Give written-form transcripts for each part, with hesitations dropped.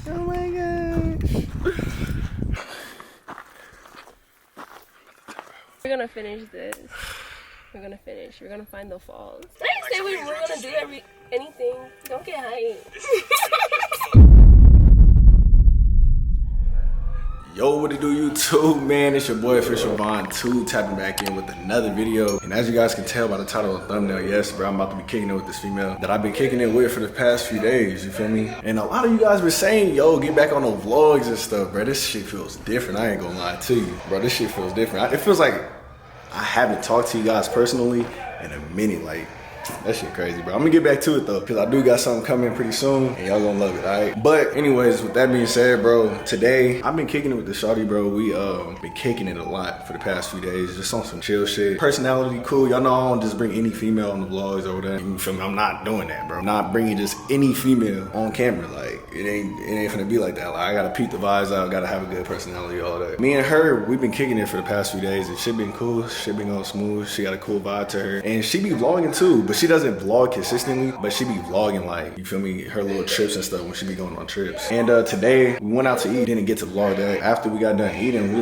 Oh my gosh. We're gonna finish this. We're gonna finish. We're gonna find the falls. I didn't say we were gonna do anything. Don't get hyped. Yo, what it do, YouTube, man? It's your boy Official Vaughn 2 tapping back in with another video. And as you guys can tell by the title and thumbnail, yes, bro, I'm about to be kicking it with this female that I've been kicking it with for the past few days, you feel me? And a lot of you guys been saying, yo, get back on the vlogs and stuff, bro. This shit feels different. I ain't gonna lie to you, bro. This shit feels different. It feels like I haven't talked to you guys personally in a minute. Like, that shit crazy, bro. I'm gonna get back to it though, because I do got something coming pretty soon and y'all gonna love it, alright? But anyways, with that being said, bro, today I've been kicking it with the shawty, bro. We been kicking it a lot for the past few days, just on some chill shit. Personality cool, y'all know I don't just bring any female on the vlogs or whatever. You feel me? I'm not doing that, bro. I'm not bringing just any female on camera. Like, it ain't finna be like that. Like, I gotta peep the vibes out, gotta have a good personality, all that. Me and her, we've been kicking it for the past few days and shit been cool, shit been going smooth. She got a cool vibe to her. And she be vlogging too, but she doesn't vlog consistently, but she be vlogging, like, you feel me, her little trips and stuff when she be going on trips. And today we went out to eat, didn't get to vlog that. After we got done eating,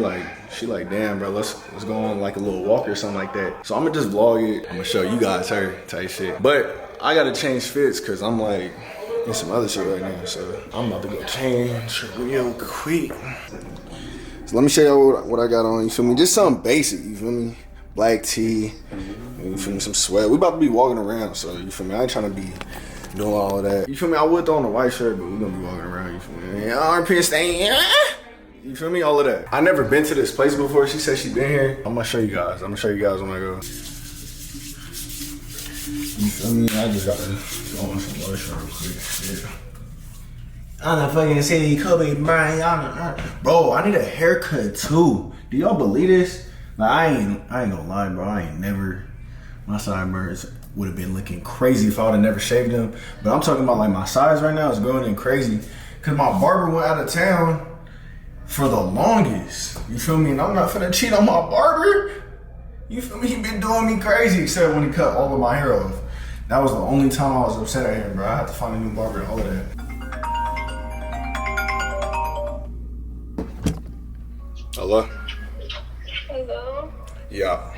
she like, damn, bro, let's go on like a little walk or something like that. So I'm gonna just vlog it. I'm gonna show you guys her type shit. But I gotta change fits because I'm like in some other shit right now. So I'm about to go change real quick. So let me show y'all what I got on, you feel me? Just something basic, you feel me? Black tee, you feel me, some sweat. We about to be walking around, so you feel me? I ain't trying to be doing all of that. You feel me? I would throw on a white shirt, but we gonna be walking around, you feel me? Armpit stain, you feel me? All of that. I never been to this place before. She said she been here. I'm gonna show you guys. I'm gonna show you guys when I go. You feel me? I just gotta go on some white shirt real quick. Yeah. I'm the fucking city, Kobe Bryant. Bro, I need a haircut too. Do y'all believe this? Like, I ain't gonna lie, bro. I ain't never, my sideburns would have been looking crazy if I would have never shaved them. But I'm talking about like my size right now is going in crazy. Cause my barber went out of town for the longest. You feel me? And I'm not finna cheat on my barber. You feel me? He been doing me crazy except when he cut all of my hair off. That was the only time I was upset at him, bro. I had to find a new barber and all of that. Hello? Hello? Yeah.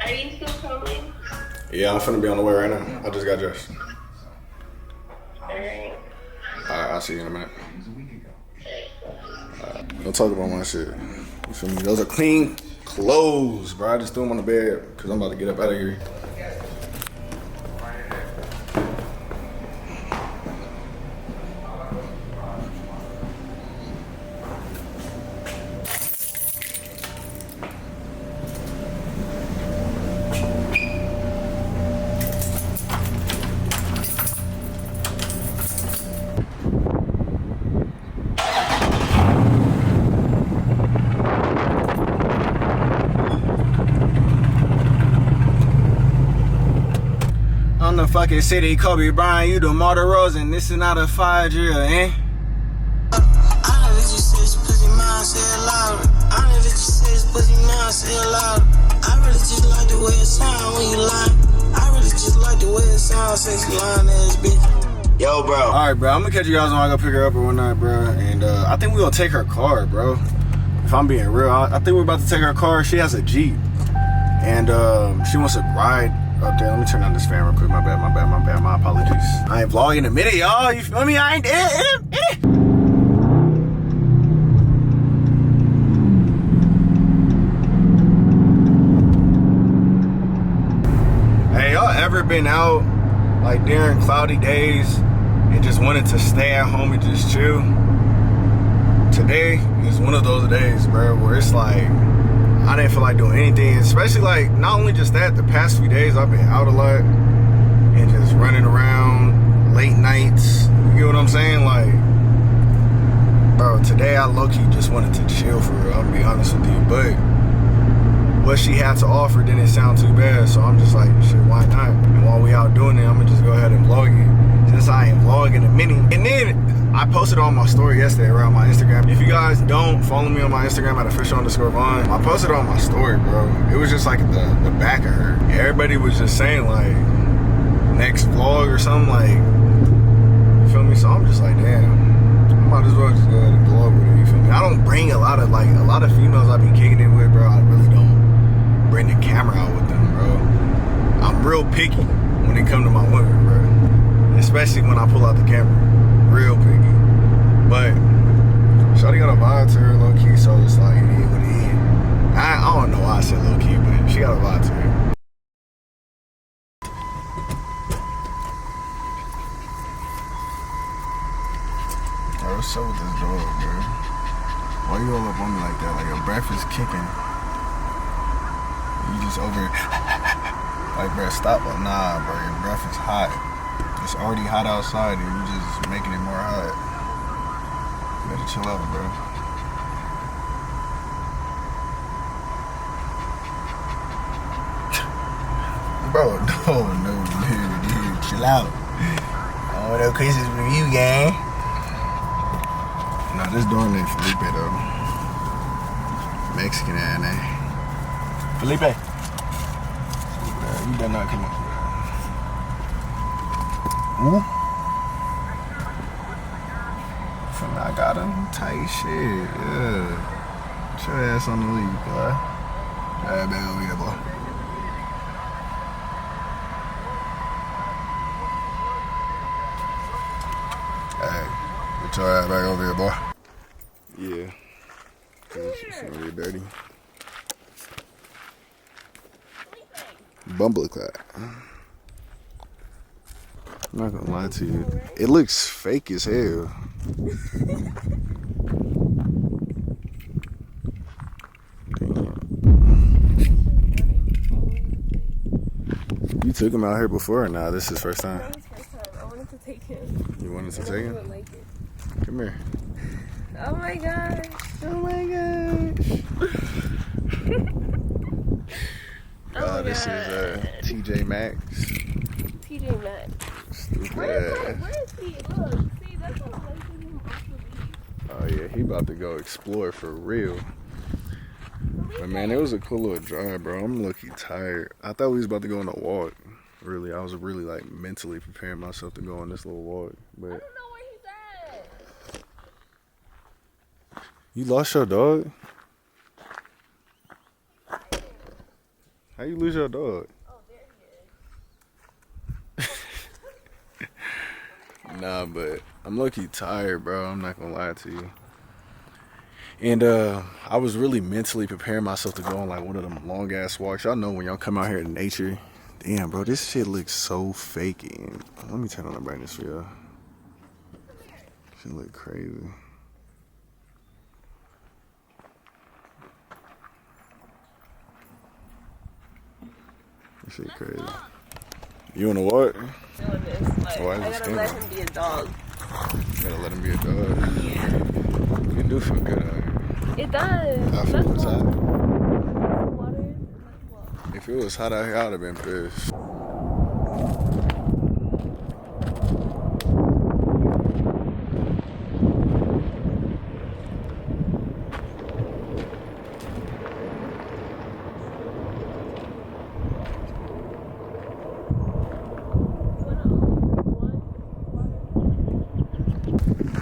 Are you still coming? Yeah, I'm finna be on the way right now. I just got dressed. Alright. Alright, I'll see you in a minute. Don't talk about my shit. You feel me? Those are clean clothes, bro. I just threw them on the bed because I'm about to get up out of here. I'm the fucking city, Kobe Bryant, you the Marta Rose, and this is not a fire drill, eh? I know that you said this pussy mine, say it louder. I know that you said this pussy mine, say it louder. I really just like the way it sound when you lie. I really just like the way it sounds, sexy lying ass bitch. Yo, bro. Alright, bro, I'm gonna catch you guys when I go pick her up or whatnot, bro. And I think we're gonna take her car, bro. If I'm being real, I think we're about to take her car. She has a Jeep. And she wants to ride up there. Let me turn on this fan real quick. My bad. My apologies. I ain't vlogging in a minute, y'all. You feel me? I ain't Hey, y'all ever been out like during cloudy days and just wanted to stay at home and just chill? Today is one of those days, bro, where it's like I didn't feel like doing anything, especially like not only just that, the past few days I've been out a lot and just running around late nights. You get what I'm saying? Like, bro, today I low-key just wanted to chill for real, I'll be honest with you. But what she had to offer didn't sound too bad, so I'm just like, shit, why not? And while we out doing it, I'm gonna just go ahead and vlog it, since I ain't vlogging a minute. And then I posted on my story yesterday around my Instagram. If you guys don't follow me on my Instagram at official_Vaughn, I posted on my story, bro. It was just like the back of her. Everybody was just saying like, next vlog or something, like, you feel me? So I'm just like, damn. lot of females I be kicking it with, bro, I really don't bring the camera out with them, bro. I'm real picky when it come to my women, bro. Especially when I pull out the camera. Real picky. But shawty got a vibe to her, low key, so it's like it is what it is. I don't know why I said low key, but she got a vibe to her. Bro, what's up with this dog, bro? Why you all up on me like that? Like your breath is kicking. You just over like, bro, stop. Nah, bro, your breath is hot. It's already hot outside and you just making it more hot. You better chill out, bro. Bro, no, dude, chill out. I want no kisses from you, gang. Nah, this door named Felipe, though. Mexican ass name. Felipe. You better not come up. Ooh. I got him tight shit. Yeah. Put your ass on the lead, boy. Alright, back over here, boy. Hey, put your ass back over here, boy. Yeah. It's gonna be dirty. Bumbleclap. I'm not gonna lie to you. It looks fake as hell. Damn. You took him out here before or nah? This is first time? That was first time. I wanted to take him. You wanted to take I him? would like it. Come here. Oh my gosh. Oh my gosh. This is TJ Maxx. TJ Maxx. Stupid Where ass. is he? Look, see, that's what I'm liking him off the lead. Oh yeah, he about to go explore for real. But man, it was a cool little drive, bro. I'm lucky tired. I thought we was about to go on a walk. Really, I was really like mentally preparing myself to go on this little walk. But I don't know where he's at. you lost your dog? How you lose your dog? Oh, there he is. Nah, but I'm lucky tired, bro. I'm not gonna lie to you. And I was really mentally preparing myself to go on like one of them long ass walks. Y'all know when y'all come out here in nature. Damn, bro, this shit looks so fake. And let me turn on the brightness for y'all. Shit look crazy. This shit crazy. You wanna what? Doing this. Like, Why is I it gotta stinking? let him be a dog. Gotta let him be a dog. You do feel good out here. It does. I feel it's hot. Water is well. If it was hot out here, I would have been pissed.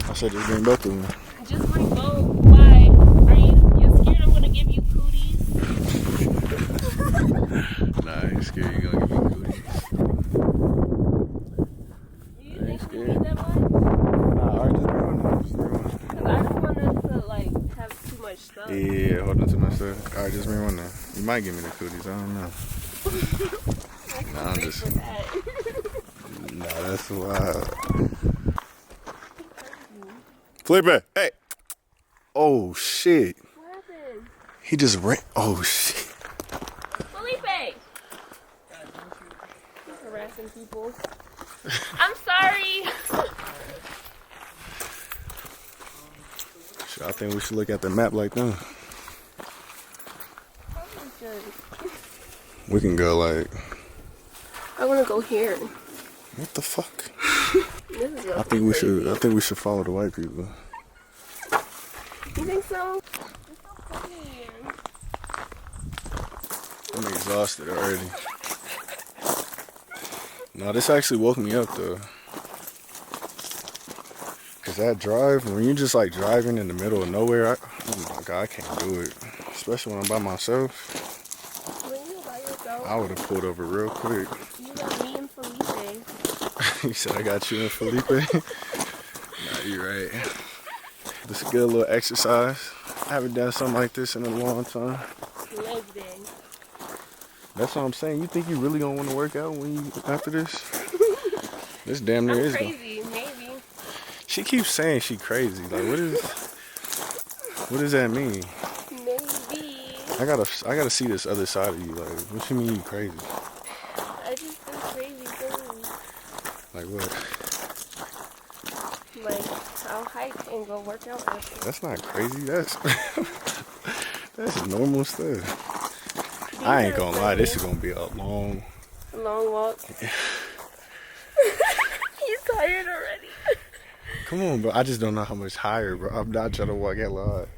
I said just bring both of them. Just bring both. Why? Are you scared I'm gonna give you cooties? Nah, I ain't scared you gonna give me cooties. Do you think we need that much? Nah, alright, just bring one. Just bring one. Cause I don't want us to like have too much stuff. Yeah, hold on to my stuff. Alright, just bring one now. You might give me the cooties, I don't know. Nah, I'm just. Nah, that's wild. Felipe, hey! Oh shit. What happened? He just ran. Oh shit. Felipe! He's harassing people. I'm sorry. Shit, I think we should look at the map like that. We can go like. I wanna go here. What the fuck? This is I think we should. I think we should follow the white people. You think so? It's so funny here. I'm exhausted already. No, this actually woke me up though. Cause that drive, when you just like driving in the middle of nowhere, oh my God, I can't do it. Especially when I'm by myself. When you're by yourself, I would have pulled over real quick. you got me and Felipe. You said I got you and Felipe. Nah, you're right. This is a good little exercise. I haven't done something like this in a long time. Leg day. That's what I'm saying. You think you really gonna want to work out when you after this? This damn near I'm is. crazy, maybe. She keeps saying she crazy. Like, what does that mean? Maybe. I gotta see this other side of you. Like, what you mean you crazy? I just do crazy things. Like what? Like, I'll hike and go work out after. That's not crazy. That's that's normal stuff. I ain't gonna lie. This is gonna be a long walk. He's tired already. Come on, bro. I just don't know how much higher, bro. I'm not trying to walk that lot.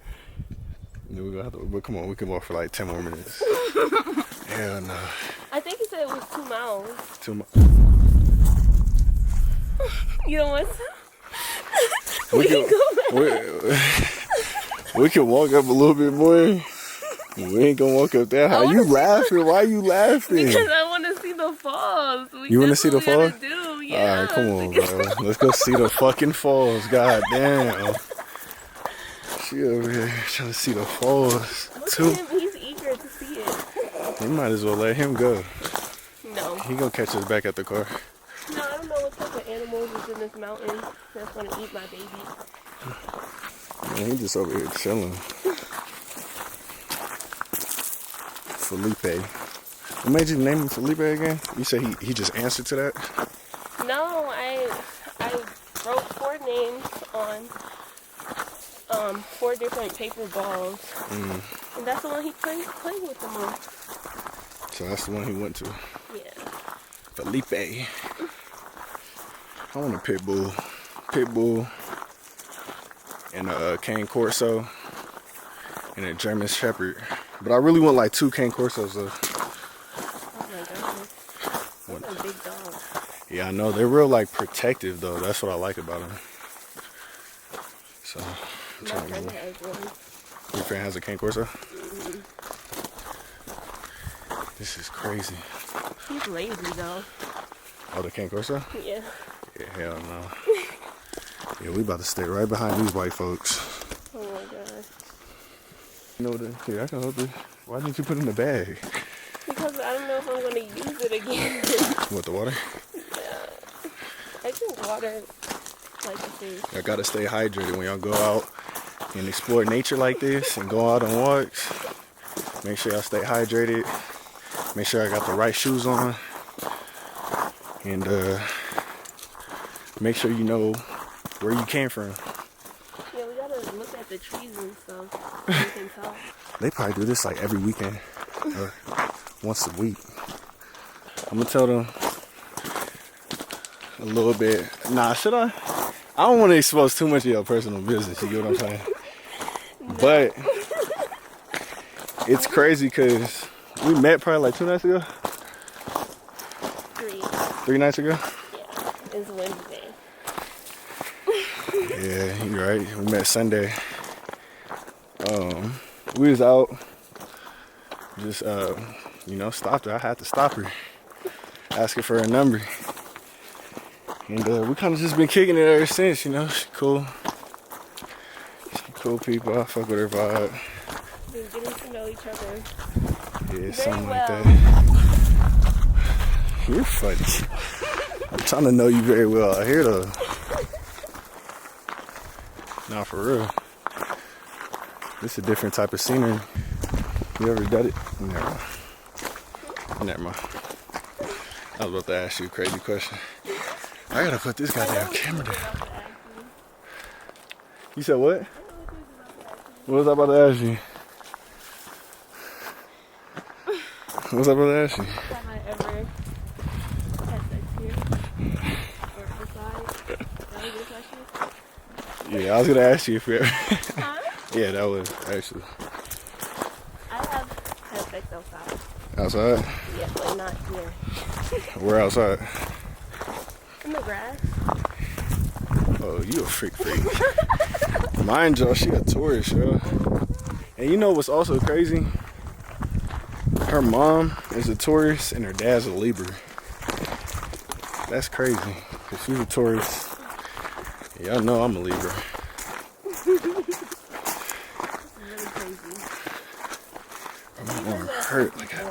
Then we gonna have to, but come on, we can walk for like 10 more minutes. Hell no. I think he said it was 2 miles. 2 miles. You don't want to? We can walk up a little bit more. We ain't gonna walk up there. How you laughing? Why are you laughing? Because I want to see the falls. You want to see the falls? Yeah. Alright, come on, bro. Let's go see the fucking falls. God damn. She over here trying to see the falls. Look at him. He's eager to see it. You might as well let him go. No. He gonna catch us back at the car. No, I don't know what type of animals is in this mountain that's going to eat my baby. Man, he just over here chilling. Felipe. What made you name him Felipe again? You say he just answered to that? No, I wrote 4 names on 4 different paper balls. And that's the one he played with the most. So that's the one he went to. Yeah. Felipe. I want a pit bull, and a cane corso, and a German shepherd. But I really want like 2 cane corsos though. Oh my god. That's a big dog. Yeah, I know. They're real like protective though. That's what I like about them. So, I'm My trying to friend remember. has one. Your friend has a cane corso? This is crazy. He's lazy though. Oh, the cane corso? Yeah. Yeah, hell no. Yeah, we about to stay right behind these white folks. Oh my god. You know what? Here, I can hold this. Why didn't you put it in the bag? Because I don't know if I'm going to use it again. What, the water? Yeah. I drink water like a fish. I gotta stay hydrated when y'all go out and explore nature like this and go out on walks. Make sure y'all stay hydrated. Make sure I got the right shoes on. And make sure you know where you came from. Yeah, we gotta look at the trees and stuff so we can tell. They probably do this like every weekend or once a week. I'm gonna tell them a little bit. Nah, should I? I don't want to expose too much of your personal business. You get what I'm saying? No. But it's crazy because we met probably like 2 nights ago. 3 nights ago. Yeah, it's Wednesday. Yeah, you're right. We met Sunday. We was out, just stopped her. I had to stop her, ask her for her number, and we kind of just been kicking it ever since. You know, she cool. She cool people. I fuck with her vibe. Been getting to know each other. Yeah, very something well. like that. You're funny. I'm trying to know you very well out here though. Nah, for real. This is a different type of scenery. You ever done it? Never mind. I was about to ask you a crazy question. I gotta put this goddamn camera down. You said what? What was I about to ask you? What was I about to ask you? Have I ever had sex here? Or beside? That was your question? Yeah, I was gonna ask you if you ever. Huh? Yeah, that was actually. I have had sex outside. Outside? Yeah, but not here. We're outside. In the grass. Oh, you a freak. Mind y'all, she a tourist, yo. And you know what's also crazy? Her mom is a tourist and her dad's a Libra. That's crazy. Cause she's a tourist. Y'all know I'm a Libra. I'm gonna hurt like that.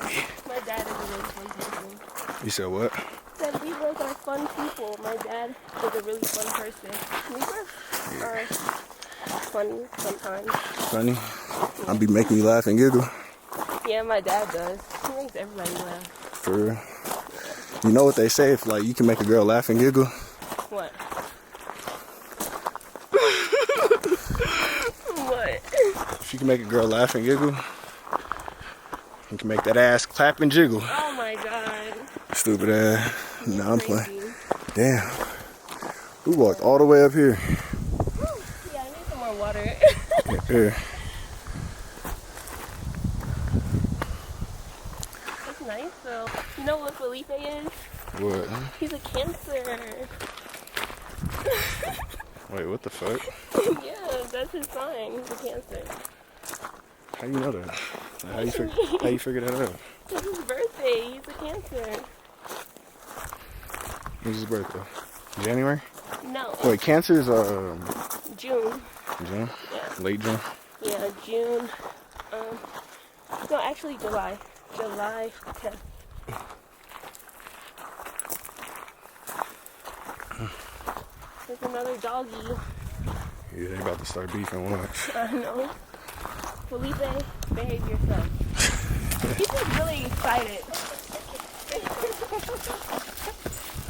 My dad is a really fun person. You said what? That Libras are fun people. My dad is a really fun person. Libras are funny sometimes. Funny? I'll be making you laugh and giggle. Yeah, my dad does. He makes everybody laugh. For real. You know what they say? If like you can make a girl laugh and giggle. What? What? If you can make a girl laugh and giggle, you can make that ass clap and jiggle. Oh my god. Stupid ass. No, I'm playing. Crazy. Damn. We walked all the way up here. Yeah, I need some more water. Here. It's nice though. You know what Felipe is? What? He's a Cancer. Wait, what the fuck? Yeah, that's his sign. He's a Cancer. How you know that? How you figure that out? It's his birthday. He's a Cancer. When's his birthday? January? No. Wait, Cancer is June. June? Yeah. Late June? Yeah, June. No, actually July. July 10th. There's another doggy. Yeah, they about to start beefing. Watch. I know. Felipe, behave yourself. He's just really excited.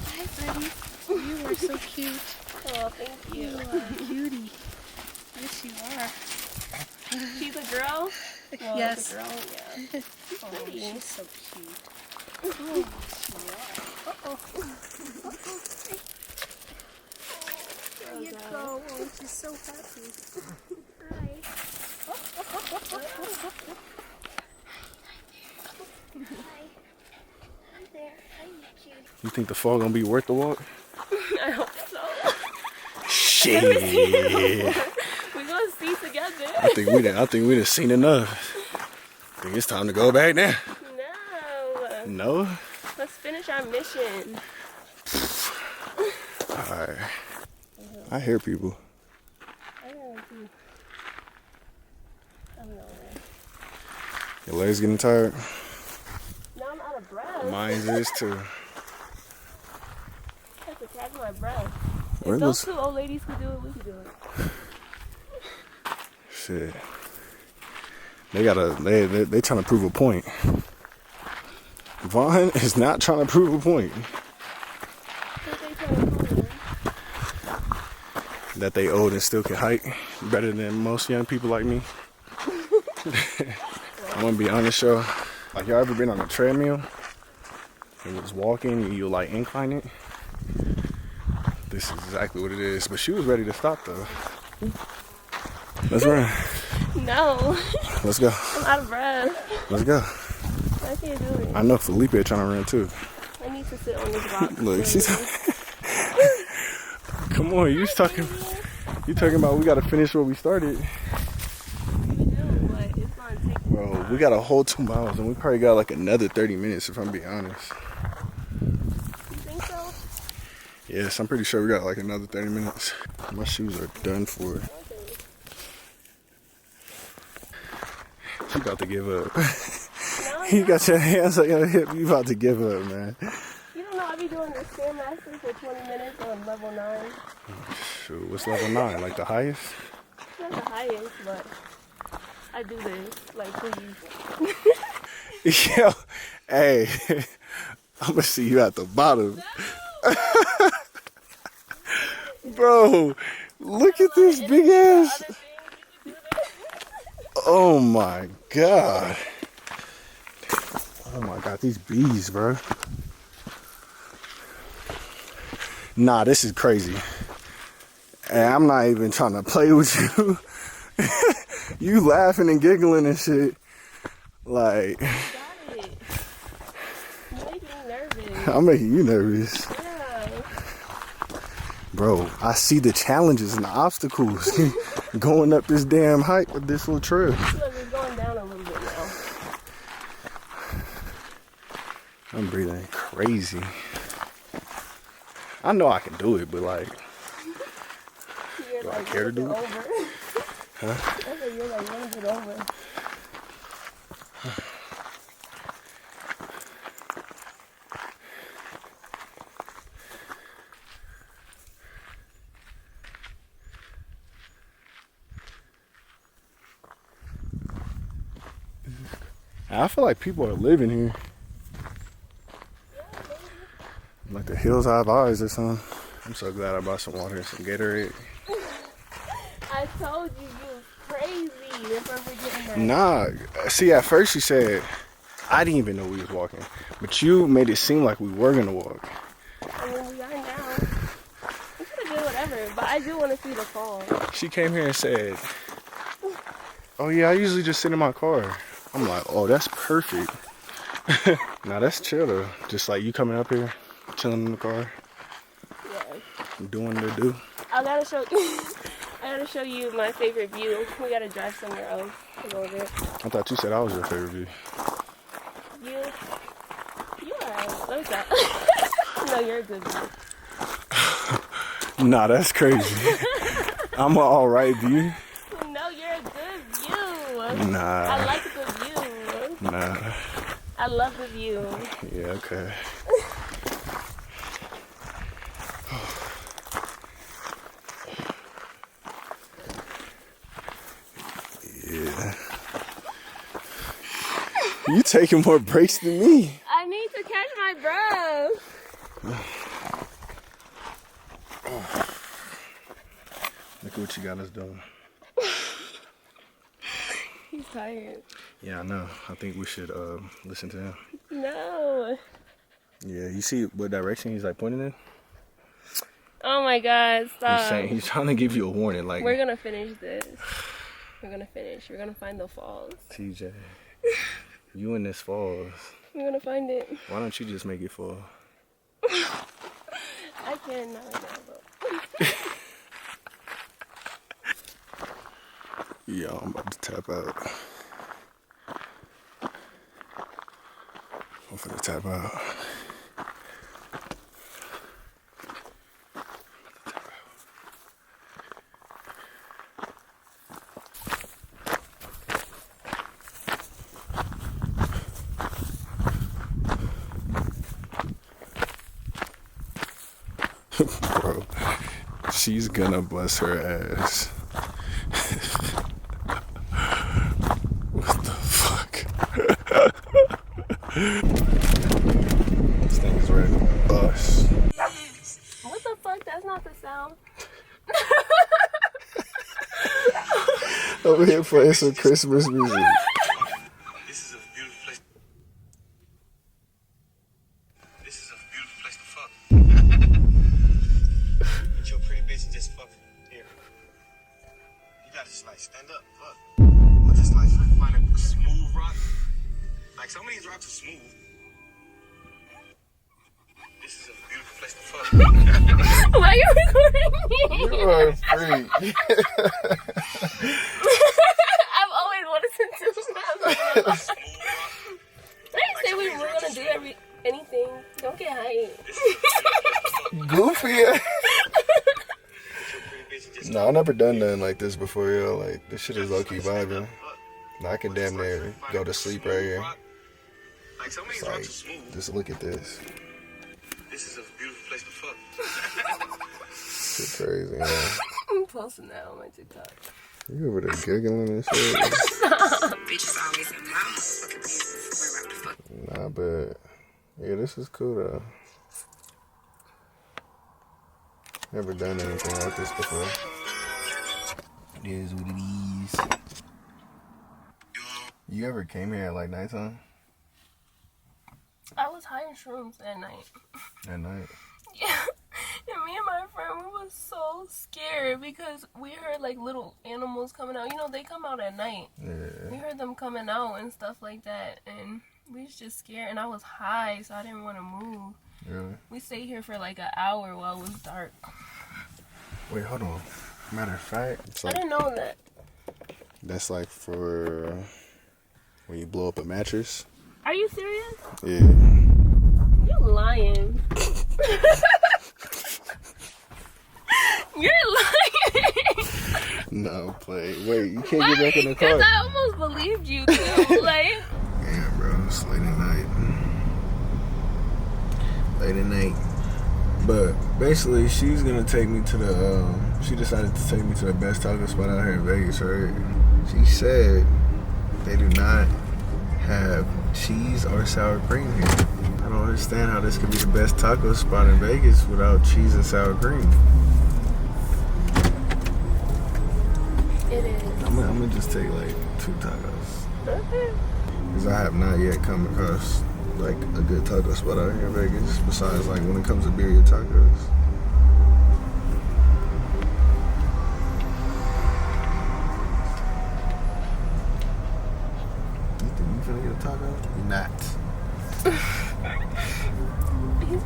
Hi, buddy. You are so cute. Oh, thank you. You are a cutie. Yes, you are. She's a girl? Well, Yes. it's a girl, yeah. Oh, she's so cute. There you go. Oh, she's so happy. Hi. Hi there. Hi, cute. You think the fall gonna be worth the walk? I hope so. Shit. We're gonna see together. I think we done seen enough. I think it's time to go back now. No. No? Let's finish our mission. Alright. I hear people. I don't know. I don't know. Your legs getting tired? Now I'm out of breath. Mine is too. I have to catch my breath. Where If those was- two old ladies could do it, we could do it. Shit. They trying to prove a point. Vaughn is not trying to prove a point. What they trying to prove? That they old and still can hike better than most young people like me. I'm gonna be honest, y'all. Like, y'all ever been on a treadmill and was walking and you like incline it? This is exactly what it is. But she was ready to stop though. Let's run. No. Let's go. I'm out of breath. Let's go. I can't do it. I know Felipe trying to run too. I need to sit on this rock. Look, she's. Come on, you talking about we gotta finish what we started. We do, but it's gonna take. Bro, we got a whole 2 miles and we probably got like another 30 minutes if I'm being honest. You think so? Yes, I'm pretty sure we got like another 30 minutes. My shoes are done for. You about to give up. No, You got your hands on your hip, you about to give up, man. you don't know I be doing the Stairmaster for 20 minutes on level 9. Shoot, what's level 9? Like the highest? It's not the highest, but I do this. Like, please. Yo, hey, I'm gonna see you at the bottom. Bro, look at this big ass. Oh my god. Oh my god, these bees, bro. Nah, this is crazy. And I'm not even trying to play with you. You laughing and giggling and shit. Like, Got it. You make me nervous. I'm making you nervous. Yeah. Bro, I see the challenges and the obstacles going up this damn height with this little trail. Look, it's going down a little bit now. I'm breathing crazy. I know I can do it, but like, You're do I like, care to do it? over. Huh? That's what you're like, want to get over. I feel like people are living here. Like the hills have eyes or something. I'm so glad I brought some water and some Gatorade. I told you was crazy if I'm forgetting that. Nah, see, at first you said, I didn't even know we was walking. But you made it seem like we were gonna walk. I mean, we are now. We could have did whatever, but I do want to see the fall. She came here and said, oh yeah, I usually just sit in my car. I'm like, oh, that's perfect. Nah, that's chill though. Just like you coming up here, chilling in the car, Yeah. doing the do. I gotta show you. I gotta show you my favorite view. We gotta drive somewhere else to go there. I thought you said I was your favorite view. You are. Let me stop. No, you're a good view. Nah, that's crazy. I'm an alright view. No, you're a good view. Nah. I like the view. Nah. I love the view. Yeah, okay. Yeah. You taking more breaks than me. I need to catch my breath. Look at what you got us doing. He's tired. Yeah, I know. I think we should listen to him. No. Yeah, you see what direction he's like pointing in? Oh my God, stop. He's saying he's trying to give you a warning, like We're gonna finish this. We're gonna finish. We're gonna find the falls. TJ, you in this falls. We're gonna find it. Why don't you just make it fall? I can't not now, Yeah, I'm about to tap out. I'm finna tap out. Bro, she's gonna bust her ass. What the fuck? This thing is ready to bust. What the fuck? That's not the sound. Over here playing some Christmas music. This is a beautiful place. This is a beautiful place to fuck. With your pretty bitch and just fuck here. You gotta just like stand up, fuck. Or just like find a smooth rock. Like some of these rocks are smooth. This is a beautiful place to fuck. Why are you recording me? You are a freak. I've always wanted to do that. Smooth rock. I didn't say we were gonna do anything. Don't get hyped. Goofy. With your pretty bitch and just No, I never done nothing like this before, yo. Like, this shit is low-key vibing. Now I can damn near go to sleep right here. Like some of these It's rocks like, are smooth. just look at this. This is a beautiful place to fuck. Shit crazy, man. I'm posting that on my TikTok. You over there giggling and shit. Bitches always in my motherfucking business. We're about to fuck. Nah, but yeah, this is cool though. Never done anything like this before. It is what it is. You ever came here at like nighttime? I was high in shrooms that night. At night? Yeah. And me and my friend, we was so scared because we heard like little animals coming out. You know, they come out at night. Yeah. We heard them coming out and stuff like that. And we was just scared. And I was high, so I didn't want to move. Really? We stayed here for like an hour while it was dark. Wait, hold on. Matter of fact, it's I like, didn't know that. that's like for when you blow up a mattress. Are you serious? Yeah. You lying. You're lying. No, play. Wait, you can't Why? get back in the Because car. I almost believed you too. Like, Damn, bro, it's late at night. Late at night. But basically, she's gonna take me to the. She decided to take me to the best taco spot out here in Vegas, right? She said they do not have cheese or sour cream here. I don't understand how this could be the best taco spot in Vegas without cheese and sour cream. it is. I'm gonna just take like 2 tacos. Okay. Because I have not yet come across like a good taco spot out here in Vegas. Besides, like when it comes to birria tacos. You think you finna get a taco? You're not. He's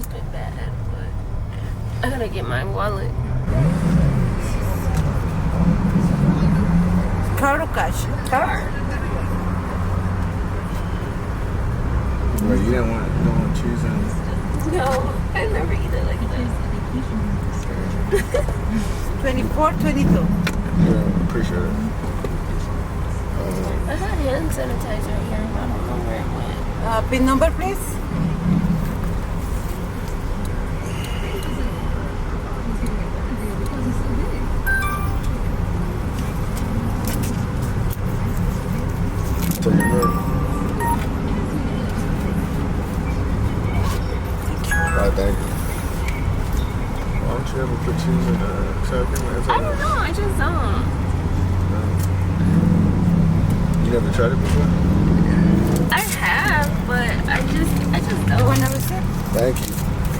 been bad, but I gotta get my wallet. Card or cash? Card. Wait, you don't want cheese and. No, I never eat it like that. 24, 22. Yeah, appreciate it. I had hand sanitizer here, but I don't know where it went. PIN number, please. Take your word. Alright, thank you. Why don't you ever put cheese in sour cream? I don't know, I just don't. You never tried it before? I have, but I just don't. Buena receta. Thank you.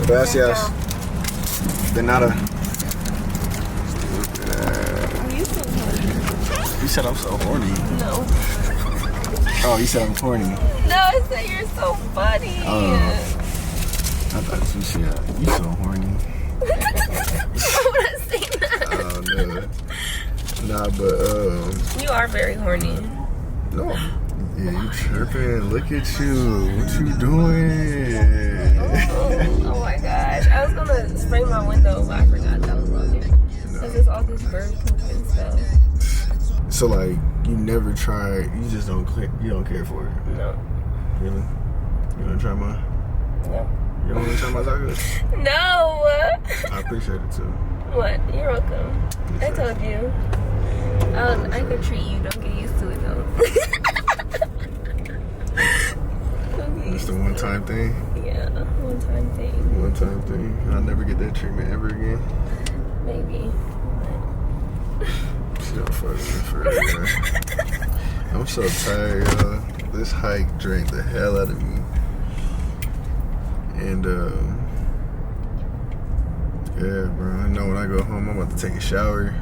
Gracias. De nada. Are you so funny? You said I'm so horny. No. Oh, you said I'm corny. No, I said you're so funny. I thought you said you so horny. Why would I say that? Oh no. Nah, but You are very horny. no. Yeah, you tripping. Look at you. What you doing? Oh my gosh. I was gonna spray my window, but I forgot that was on here. Because there's all this bird poop and stuff. So like you never tried, you just don't care for it. No. Really? You wanna try mine? No. You don't wanna try my tacos? No. I appreciate it too. What? You're welcome. I told you. I could treat you. Don't get used to it though. It's the one time thing. Yeah, one time thing. One time thing. I'll never get that treatment ever again. Maybe. She don't fuck with me for real. I'm so tired, y'all. This hike drank the hell out of me. And yeah, bro. I know when I go home, I'm about to take a shower.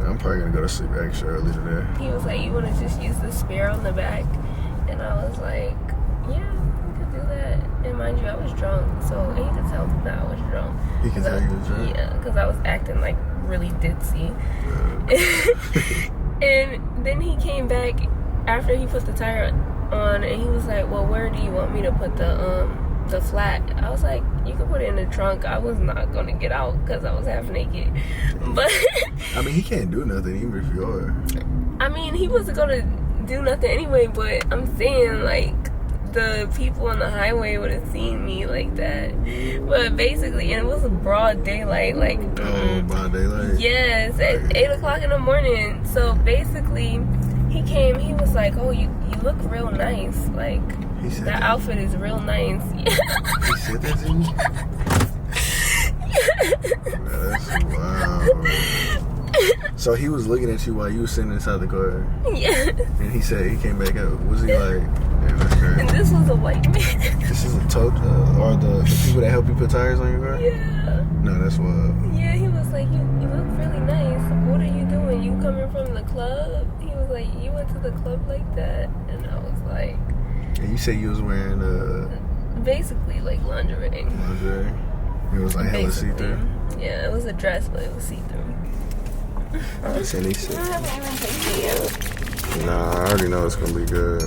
I'm probably gonna go to sleep extra early today. He was like, you want to just use the spare on the back? And I was like, yeah, we could do that. And mind you, I was drunk, so he could tell that I was drunk. He can tell you was drunk? Yeah, because I was acting like really ditzy. And then he came back after he put the tire on, and he was like, well, where do you want me to put the flat? I was like, you can put it in the trunk. I was not gonna get out because I was half naked. But I mean, he can't do nothing even if you are. I mean, he wasn't gonna do nothing anyway, but I'm saying like the people on the highway would have seen me like that. But basically, and it was a broad daylight, like Broad daylight. yes, at 8 o'clock in the morning. So basically, he came. He was like, "Oh, you look real nice. Like He said that outfit is real nice." He said that to you? That's wild. So he was looking at you while you were sitting inside the car, Yeah. and he said he came back out. Was he like, "Man, that's great"? And this was a white man. This is a tow, or the people that help you put tires on your car? Yeah. No, that's wild. Yeah, he was like, you look really nice. What are you doing? You coming from the club? He was like, you went to the club like that? And I was like, And you said you was wearing basically like lingerie. Lingerie. It was like hella see-through. Yeah, it was a dress, but it was see-through. It's any shit. I haven't even tasted it yet. Nah, I already know it's gonna be good.